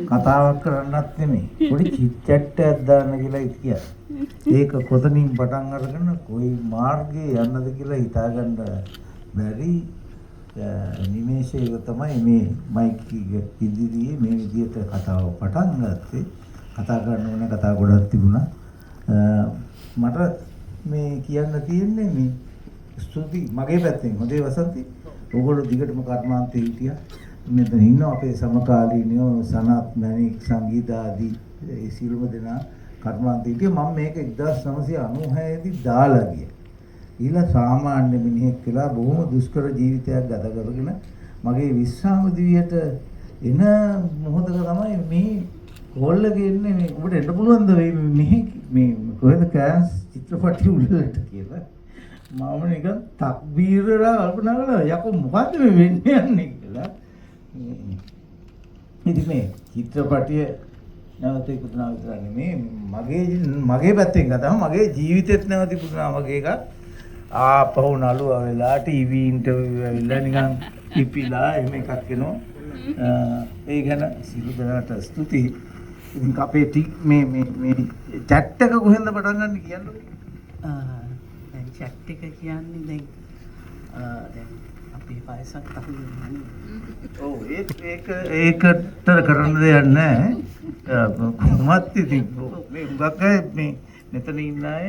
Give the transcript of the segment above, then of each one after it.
කතාවක් කරන්නත් නෙමෙයි. පොඩි චිට් එකක් දාන්න කියලා කිව්වා. ඒක කොතනින් පටන් අරගෙන කොයි මාර්ගයේ යන්නද කියලා හිතාගන්න බැරි නිමේෂයක තමයි මේ මයික් එක ඉදිරියේ මේ විදිහට කතාව පටන් ගත්තේ. කතා කරන්න ඕනේ කතා ගොඩක් තිබුණා. මට මේ කියන්න තියෙන්නේ මේ ස්තුති මගේ පැත්තෙන් හොඳේ වසන්ති. ඔයගොල්ලෝ දිගටම කර්මාන්තේ හිටියා. මෙතන ඉන්න අපේ සමකාලීනයෝ සනත් මැණික් සංගීත ආදී ඒ සියලුම දෙනා කර්මාන්තේ හිටියා. මම මේක 1996 දී දාලා ගියා. ඊළඟ සාමාන්‍ය මිනිහෙක් කියලා බොහොම දුෂ්කර ජීවිතයක් ගත කරගෙන මගේ විශ්‍රාම දිවියට එන මොහොතක තමයි මේ කෝල් එකේ ඉන්නේ මේ ඔබට එන්න පුළුවන්ද මේ කොහෙද කෑස් චිත්‍රපටි උඩට කියලා මම නිකන් තක්බීරලා කල්පනා කළා යකෝ මොකද්ද මේ වෙන්නේ යන්නේ කියලා. ඉතින් මේ චිත්‍රපටිය නැවත ඉක්ුණා විතර නෙමේ මගේ පැත්තෙන් ගත්තම මගේ ජීවිතෙත් නැවත ඉක්ුණා වගේ එකක්. ආපහු නළුවා වෙලා ටීවී ඉන්ටර්විව් ඇවිල්ලා නිකන් පිපිලා එහෙම එකක් එනවා. ඒ ගැන සියලු දෙනාට ස්තුතියි. ඉතින් අපේ මේ chat එක කොහෙන්ද පටන් ගන්න කියන්නකෝ. දැන් chat එක කියන්නේ දැන් අපේ වයසක් තමයි. ඔව් ඒකට කරන්න දෙයක් නැහැ. කොහොමත් ඉතින් මේ හුඟක් අය මේ මෙතන ඉන්න අය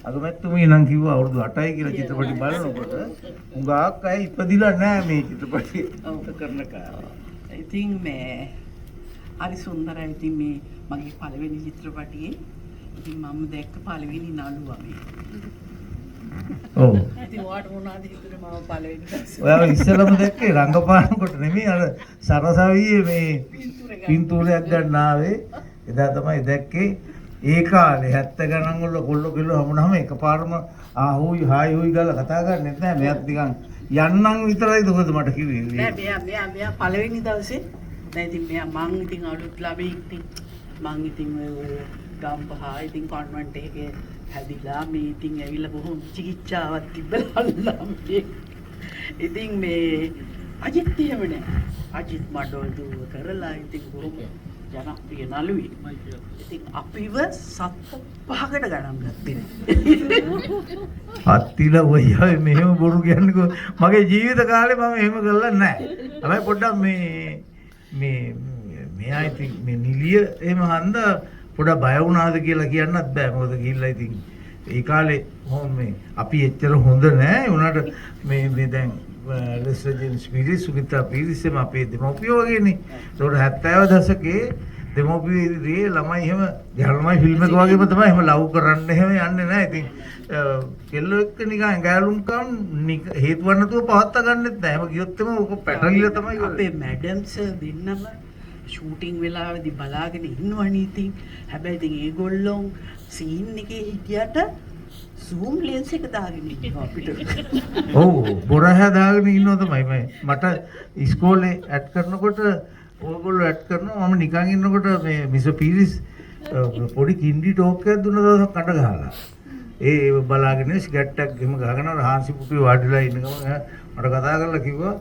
අගමැතිතුමී නම් කිව්වා අවුරුදු 8යි කියලා චිත්‍රපටි බලනකොට හුඟක් අය ඉපදිලා නැහැ මේ චිත්‍රපටි කරන කාලේ. ඉතින් මේ හරි සුන්දරයි. ඉතින් මේ මගේ පළවෙනි චිත්‍රපටියේ ඉතින් මම දැක්ක පළවෙනි නළුවා මේ. ඔව්. ඉතින් ඔයාට මොනවද හිතුනේ මම පළවෙනි දැක්කේ? ඔයාලා ඉස්සෙල්ලම දැක්කේ රංගපානකොට නෙමෙයි අර සරසවියේ මේ පින්තූරයක් ගන්න ආවේ. එදා තමයි දැක්කේ. ඒ කාලේ 70 ගණන් වල කොල්ල කෙල්ල හමුනහම එකපාරම ආහුයි හායි හුයි ගාලා කතා කරන්නේ නැහැ. මෙයාත් නිකන් යන්නම් විතරයිද මොකද මට කිව්වේ. නෑ මෙයා පළවෙනි දවසේ දැන් ඉතින් මෙයා මං ඉතින් අලුත් ළමෙක් ඉතින් මං ඉතින් ඔය ගම්පහ ඉතින් කොන්වෙන්ට් එකේ හැදිලා මේ ඉතින් ඇවිල්ලා බොහොම චිකිච්ඡාවක් තිබ්බලා ඉතින් මේ අජිත් එහෙම නෑ. අජිත් මඩෝල් දුව කරලා ඉතින් බොහොම ජනප්‍රිය නළුවෙක්. ඉතින් අපිව සත්ත පහකට ගණන් ගත්තේ. අත්තිල වయ్యා මෙහෙම බොරු කියන්නකෝ මගේ ජීවිත කාලේ මම එහෙම කරලා නැහැ. හැබැයි පොඩ්ඩක් මෙයා ඉතින් මේ නිලිය එහෙම හන්ද පොඩ්ඩක් බය වුණාද කියලා කියන්නත් බෑ. මොකද ගිහිල්ලා ඉතින් ඒ කාලේ මේ අපි එච්චර හොඳ නෑ. උනාට මේ දැන් ලෙස්ජන් ස්පීරිස් සුගිතා පීරිස්ම අපේ දෙමෝපියෝ වගේනේ. ඒකට 70 දශකයේ දෙමෝපියෝගේ ළමයි එහෙම ළමයි ෆිල්ම් එක වගේම තමයි එහෙම ලව් කරන්න එහෙම යන්නේ නැහැ. ඉතින් කෙල්ලෝ එක්ක නිකන් ගෑලුම්කම් හේතුවක් නැතුව පවත්වා ගන්නෙත් නැහැ. එහෙම ගියොත් එම ඔක පැටලිලා තමයි අපේ මැඩම්ස් දෙන්නම ෂූටින් වෙලාවේදී බලාගෙන ඉන්නවනේ ඉතින්. හැබැයි ඉතින් ඒගොල්ලෝ සීන් එකේ හිටියට zoom lens එක දාගෙන ඉන්නවා අපිට. ඔව් බොරහ දාගෙන ඉන්නවා තමයි මට ඉස්කෝලේ ඇඩ් කරනකොට ඕගොල්ලෝ ඇඩ් කරනවා මම නිකන් ඉන්නකොට මේ මිස් පීරිස් පොඩි කින්ඩි ටෝක් එකක් දුන්න දවසක් කඩ ගහලා. ඒ බලාගෙන සිගරට් එකක් ගෙම ගහගෙන හාන්සි පුපි වාඩිලා ඉන්න ගමන් මට කතා කරලා කිව්වා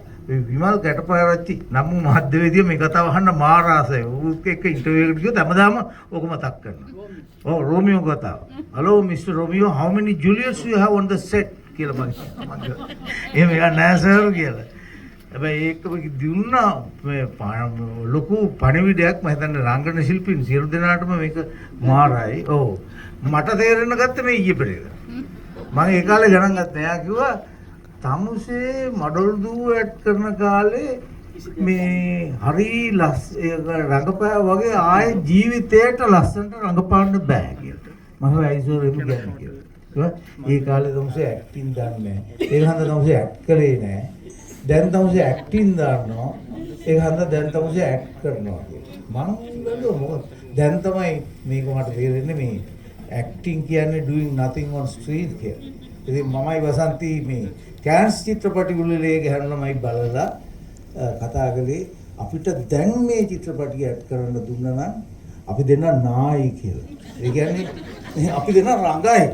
විමල් කැටපාරච්චි නම් මහද්දවේදියා මේ කතාව අහන්න මාර ආසයි. ඌත් එක්ක ඉන්ටර්විව් එකකට ගියොත් හැමදාම ඕක මතක් කරනවා. Oh, Romeo කතාව. Hello Mr. Romeo, how many Juliets you have on the set? කියලා මම. එහෙම එකක් නෑ සර් කියලා. හැබැයි ඒකම දුන්නා මේ ලොකු පණිවිඩයක් මම හිතන්නේ රංගන ශිල්පීන් සියලු දෙනාටම මේක මාරයි. ඔව්. මට තේරෙන්න ගත්තේ මේ ඊයේ පෙරේද. මම ඒ කාලේ ගණන් ගත්තා. එයා කිව්වා තමුසේ මඩොල් දුව ඇඩ් කරන කාලේ මේ හරි රංගපෑ වගේ ආයේ ජීවිතේට ලස්සනට රංගපාන්න බෑ කියලා. මම ඇයිසෝර එමු කියන්නේ කියලා. ඒ කාලේ තමුසේ ඇක්ටිං දන්නේ නැහැ. ඒක හන්ද තමුසේ ඇක්ට් කරේ නැහැ. දැන් තමුසේ ඇක්ටිං දන්නවා. ඒක හන්ද දැන් තමුසේ ඇක්ට් කරනවා කියලා. මම බැලුවා මොකද දැන් තමයි මේක මට තේරෙන්නේ මේ ඇක්ටිං කියන්නේ doing nothing on street කියලා. ඉතින් මමයි වසන්ති මේ කෑන්ස් චිත්‍රපටි වලේ ගහනමයි බලලා කතා කළේ අපිට දැන් මේ චිත්‍රපටිය ඇඩ් කරන්න දුන්නා නම් අපි දෙන්න නායි කියලා. ඒ කියන්නේ අපි දෙන්න රංගයි.